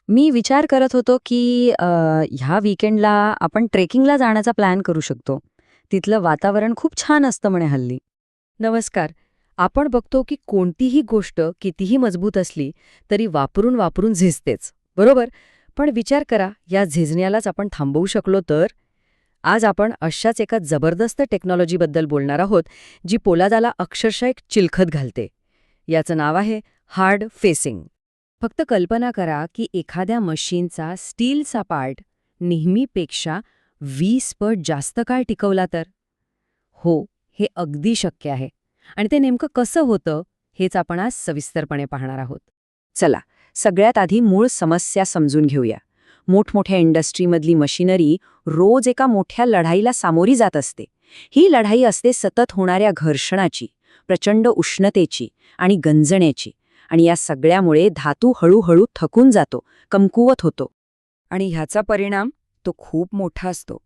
मी विचार करत होतो की ह्या वीकेंडला आपण ट्रेकिंगला जाण्याचा प्लॅन करू शकतो. तिथलं वातावरण खूप छान असतं म्हणे हल्ली. नमस्कार. आपण बघतो की कोणतीही गोष्ट कितीही मजबूत असली तरी वापरून वापरून झिजतेच, बरोबर? पण विचार करा, या झिजण्यालाच आपण थांबवू शकलो तर? आज आपण अशाच एका जबरदस्त टेक्नॉलॉजीबद्दल बोलणार आहोत, जी पोलादाला अक्षरशः एक चिलखत घालते. याचं नाव आहे हार्ड फेसिंग. फक्त कल्पना करा की एखाद्या मशीनचा स्टीलचा पार्ट नेहमीपेक्षा 20 पट जास्त काळ टिकवला तर? हो, हे अगदी शक्य आहे. आणि ते नेमकं कसं होतं, हेच आपण आज सविस्तरपणे पाहणार आहोत. चला, सगळ्यात आधी मूळ समस्या समजून घेऊया. मोठमोठ्या इंडस्ट्रीमधली मशिनरी रोज एका मोठ्या लढाईला सामोरी जात असते. ही लढाई असते सतत होणाऱ्या घर्षणाची, प्रचंड उष्णतेची आणि गंजण्याची. आणि या सगळ्यामुळे धातू हळूहळू थकून जातो, कमकुवत होतो. आणि ह्याचा परिणाम तो खूप मोठा असतो.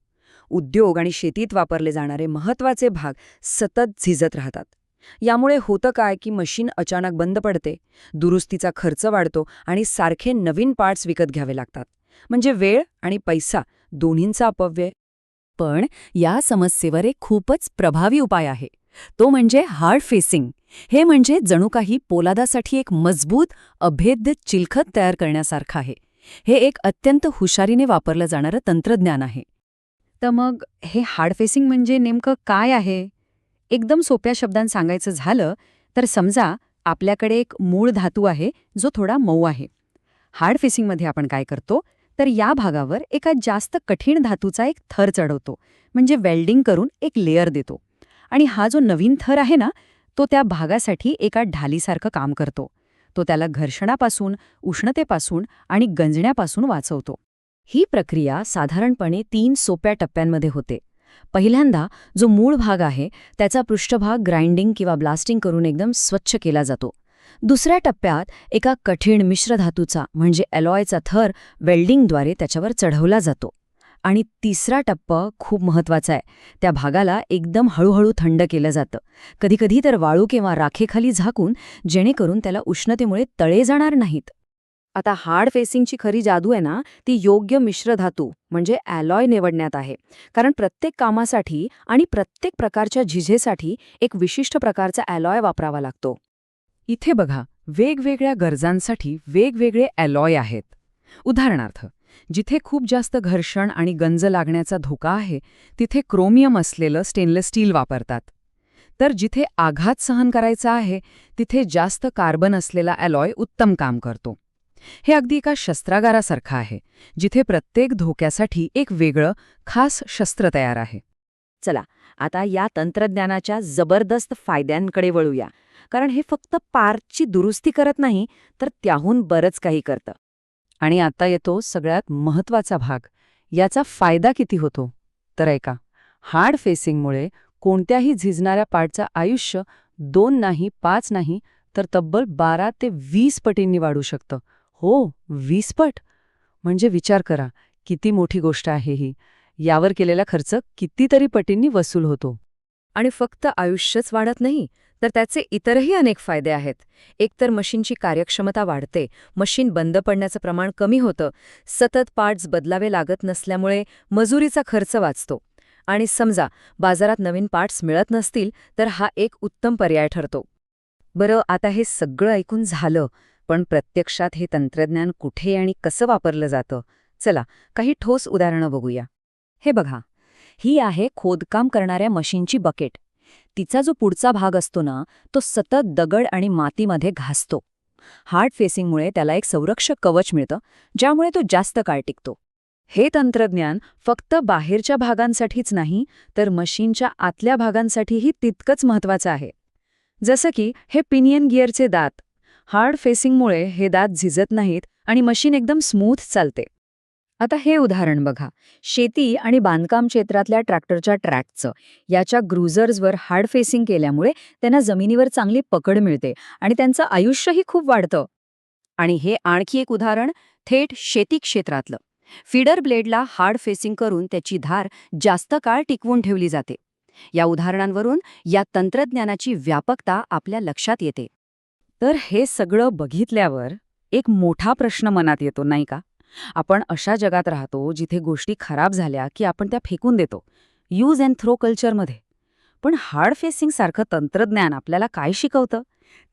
उद्योग आणि शेतीत वापरले जाणारे महत्त्वाचे भाग सतत झिजत राहतात. यामुळे होतं काय की मशीन अचानक बंद पडते, दुरुस्तीचा खर्च वाढतो आणि सारखे नवीन पार्ट्स विकत घ्यावे लागतात. म्हणजे वेळ आणि पैसा दोन्हींचा अपव्यय. पण या समस्येवर एक खूपच प्रभावी उपाय आहे. तो म्हणजे हार्ड फेसिंग. हे म्हणजे जणू काही पोलादासाठी एक मजबूत, अभेद्य चिलखत तयार करण्यासारखं आहे. हे एक अत्यंत हुशारीने वापरलं जाणारं तंत्रज्ञान आहे. तर मग हे हार्ड फेसिंग म्हणजे नेमकं काय आहे? एकदम सोप्या शब्दांत सांगायचं झालं तर समजा आपल्याकडे एक मूळ धातू आहे जो थोडा मऊ आहे. हार्ड फेसिंगमध्ये आपण काय करतो तर या भागावर एका जास्त कठीण धातूचा एक थर चढवतो, म्हणजे वेल्डिंग करून एक लेयर देतो. आणि हा जो नवीन थर आहे ना, तो त्या भागासाठी एका ढालीसारखं काम करतो. तो त्याला घर्षणापासून, उष्णतेपासून आणि गंजण्यापासून वाचवतो. ही प्रक्रिया साधारणपणे 3 सोप्या टप्प्यांमध्ये होते. पहिल्यांदा जो मूळ भाग आहे त्याचा पृष्ठभाग ग्राइंडिंग किंवा ब्लास्टिंग करून एकदम स्वच्छ केला जातो. दुसऱ्या टप्प्यात एका कठीण मिश्रधातूचा म्हणजे अलॉयचा थर वेल्डिंगद्वारे त्याच्यावर चढवला जातो. आणि तिसरा टप्पा खूप महत्वाचा आहे. त्या भागाला एकदम हळूहळू थंड केलं जातं, कधीकधी तर वाळू किंवा राखेखाली झाकून, जेणेकरून त्याला उष्णतेमुळे तळे जाणार नाहीत. आता हार्ड फेसिंगची खरी जादू आहे ना, ती योग्य मिश्रधातू म्हणजे अलॉय निवडण्यात आहे. कारण प्रत्येक कामासाठी आणि प्रत्येक प्रकारच्या झिजेसाठी एक विशिष्ट प्रकारचा अलॉय वापरावा लागतो. इथे बघा, वेगवेगळ्या गरजांसाठी वेगवेगळे अलॉय आहेत. उदाहरणार्थ, जिथे खूप जास्त घर्षण आणि गंज लागण्याचा धोका आहे, तिथे क्रोमियम असलेलं स्टेनलेस स्टील वापरतात. तर जिथे आघात सहन करायचा आहे, तिथे जास्त कार्बन असलेला अलॉय उत्तम काम करतो. हे अगदी एका शस्त्रागारासारखं आहे, जिथे प्रत्येक धोक्यासाठी एक वेगळं, खास शस्त्र तयार आहे. चला, आता या तंत्रज्ञानाच्या जबरदस्त फायद्यांकडे वळूया. कारण हे फक्त पार्टची दुरुस्ती करत नाही, तर त्याहून बरंच काही करतं. आणि आता येतो सगळ्यात महत्त्वाचा भाग. याचा फायदा किती होतो? तर ऐका, हार्ड फेसिंगमुळे कोणत्याही झिजणाऱ्या पार्टचं आयुष्य 2 नाही, 5 नाही, तर तब्बल 12 ते 20 पटींनी वाढू शकतं. हो, 20 पट! म्हणजे विचार करा, किती मोठी गोष्ट आहे ही. यावर केलेला खर्च कितीतरी पटींनी वसूल होतो. आणि फक्त आयुष्यच वाढत नाही, तर त्याचे इतरही अनेक फायदे आहेत. एकतर मशीनची कार्यक्षमता वाढते, मशीन बंद पडण्याचं प्रमाण कमी होतं, सतत पार्ट्स बदलावे लागत नसल्यामुळे मजुरीचा खर्च वाचतो. आणि समजा बाजारात नवीन पार्ट्स मिळत नसतील, तर हा एक उत्तम पर्याय ठरतो. बरं, आता हे सगळं ऐकून झालं, पण प्रत्यक्षात हे तंत्रज्ञान कुठे आणि कसं वापरलं जातं? चला, काही ठोस उदाहरणं बघूया. हे बघा, ही आहे खोदकाम करणाऱ्या मशीनची बकेट. तिचा जो पुढचा भाग असतो ना, तो सतत दगड आणि मातीमध्ये घासतो. हार्ड फेसिंगमुळे त्याला एक संरक्षक कवच मिळतं, ज्यामुळे तो जास्त काळ टिकतो. हे तंत्रज्ञान फक्त बाहेरच्या भागांसाठीच नाही, तर मशीनच्या आतल्या भागांसाठीही तितकंच महत्त्वाचं आहे. जसं की हे पिनियन गिअरचे दात. हार्ड फेसिंगमुळे हे दात झिजत नाहीत आणि मशीन एकदम स्मूथ चालते. आता हे उदाहरण बघा, शेती आणि बांधकाम क्षेत्रातल्या ट्रॅक्टरच्या ट्रॅकचं. याच्या ग्रुझर्सवर हार्ड फेसिंग केल्यामुळे त्यांना जमिनीवर चांगली पकड मिळते आणि त्यांचं आयुष्यही खूप वाढतं. आणि हे आणखी एक उदाहरण थेट शेती क्षेत्रातलं. फीडर ब्लेडला हार्ड फेसिंग करून त्याची धार जास्त काळ टिकवून ठेवली जाते. या उदाहरणांवरून या तंत्रज्ञानाची व्यापकता आपल्या लक्षात येते. तर हे सगळं बघितल्यावर एक मोठा प्रश्न मनात येतो, नाही का? आपण अशा जगात राहतो जिथे गोष्टी खराब झाल्या की आपण त्या फेकून देतो, यूज अँड थ्रो कल्चरमध्ये. पण हार्ड फेसिंग सारखं तंत्रज्ञान आपल्याला काय शिकवतं?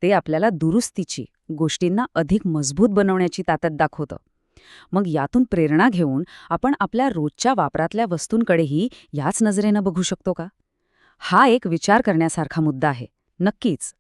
ते आपल्याला दुरुस्तीची, गोष्टींना अधिक मजबूत बनवण्याची ताकद दाखवतं. मग यातून प्रेरणा घेऊन आपण आपल्या रोजच्या वापरातल्या वस्तूंकडेही याच नजरेनं बघू शकतो का? हा एक विचार करण्यासारखा मुद्दा आहे. नक्कीच.